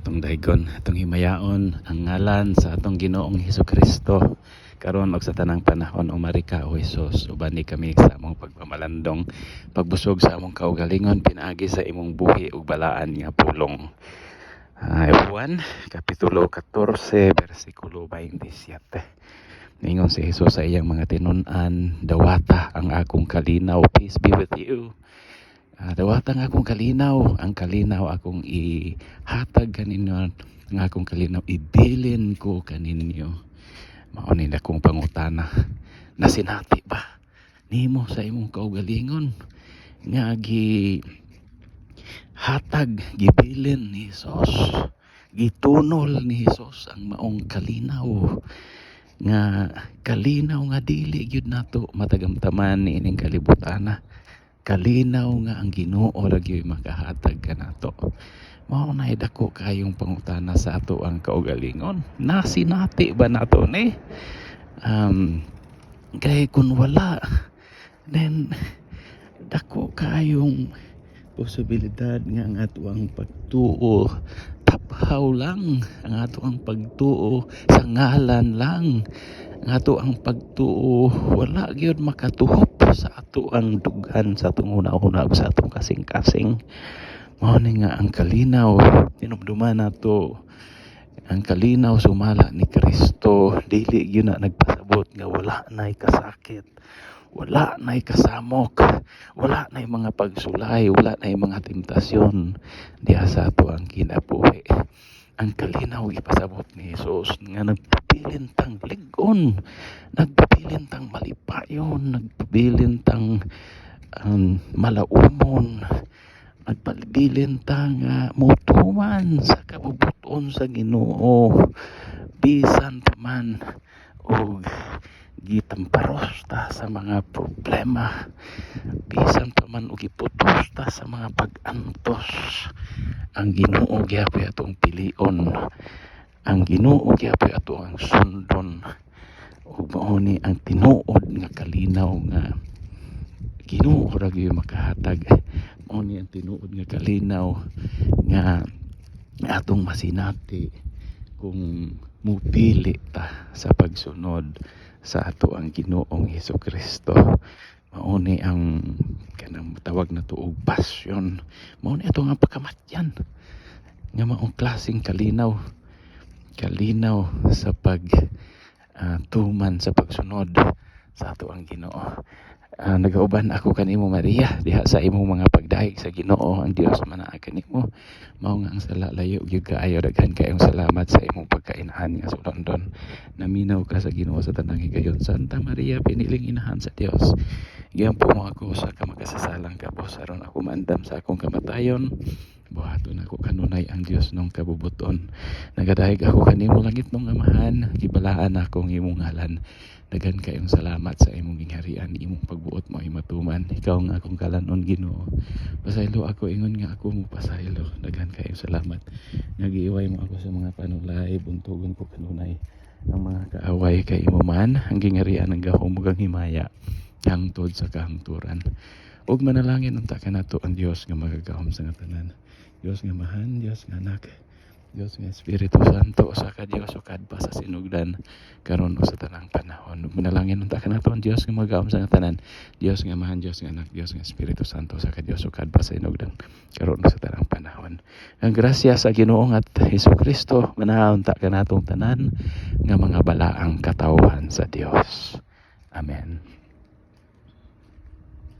atong daygon, atong himayaon ang ngalan sa atong Ginoong Hesukristo karon og sa tanang panahon. Umarika o Hesus, uban ni kami sa among pagpamalandong, pagbusog sa among kaugalingon, pinaagi sa imong buhi ug balaan nga pulong. Juan kapitulo 14 bersikulo 27. Ningon si Hesus sa iyang mga tinun-an, dawata ang akong kalinaw, peace be with you. Dawata ang akong kalinaw, ang kalinaw akong ihatag kaninyo, ang akong kalinaw ibilin ko kaninyo. Maunin akong pangutana, nasinati ba nimo sa imong kaugalingon nga hatag gibilin ni Hesus, gitunol ni Hesus ang maong kalinaw, nga kalinaw nga dili gyud nato matagamtaman ni ining kalibutana. Kalinaw nga ang Ginoo ra gyud makahatag kanato. Mao na dako kayong pangutana sa ato ang kaugalingon. Nasinati ba nato ni? Kay kung wala, then dako kayong posibilidad nga ang ato ang pagtuo taphaw lang, ang ato ang pagtuo sa ngalan lang, ang ato ang pagtuo wala gyud makatuhop sa ato ang dughan sa atong una-una sa atong kasing-kasing. Mao ni nga ang kalinaw tinumduman nato, ang kalinaw sumala ni Kristo dili gyud na nagpasabot nga wala nay kasakit, wala nay kasamok, wala nay mga pagsulay, wala nay mga temptasyon diha sa ato ang kinabuhi. Ang kalinaw ipasabot ni Hesus nga nagpabilin tang lig-on, nagpabilin tang malipayon, nagpabilin tang malaumon, nagpabilin tang mutuman sa kabubuton sa Ginoo, bisan pa man og gitamparos ta sa mga problema, bisan pa man og iputos ta sa mga pag-antos. Ang Ginoo gyapon atong pilion, ang Ginoo gyapon ato ang sundon, ug mao ni ang tinuod nga kalinaw nga Ginoo ra gyud makahatag. Mao ni ang tinuod nga kalinaw nga atong masinati kung mupili ta sa pagsunod sa ato ang Ginoong Hesukristo. Mao ni ang kanang tawag na to og passion, mao ni ato nga pagkamatyan nga maong klaseng kalinaw sa pag tuman sa pagsunod sa ato ang Ginoo. Nagauban ako kanimo Maria diha sa imong mga pagdahig sa Ginoo. Ang Dios manaa kanimo, mao nga ang sala layo gyud kaayo. Daghan kayong salamat sa imong pagkainahan nga sulondon. Naminaw ka sa Ginoo sa tanang higayon. Santa Maria, piniling inahan sa Dios, giampo mo ako sa kamakasasalang kabos aron ako maandam sa akong kamatayon. Buhaton ako kanunay ang Dios nung kabubuton. Nagadahig ako kanimo langit mong amahan, gibalaan akong imong ngalan. Daghan kayong salamat sa imong gingharian, imong pagbuot mo ay matuman. Ikaw nga akong kalanon Ginoo. Pasaylo ako ingon nga ako mo pasaylo. Daghan kayong salamat. Nagiiway mo ako sa mga panulay, buntugon ko kanunay ang mga kaaway kay imo man. Ang gingharian ng gahom ug ang himaya hangtod sa kahangturan. Ug manalangin unta kanato ang Dios nga magagahom sa tanan. Dios nga mahan, Dios nga anak, Dios nga Espiritu Santo, usa ka Dios ukad pa sa sinugdan karon o sa tanang panahon. Manalangin unta kanato ang Dios nga magagahom sa tanan. Dios nga mahan, Dios nga anak, Dios nga Espiritu Santo, usa ka Dios ukad pa sa sinugdan karon o sa tanang panahon. Ang grasya sa Ginoo at Hesukristo manaha unta kanatong tanan nga mga balaang katawhan sa Dios. Amen.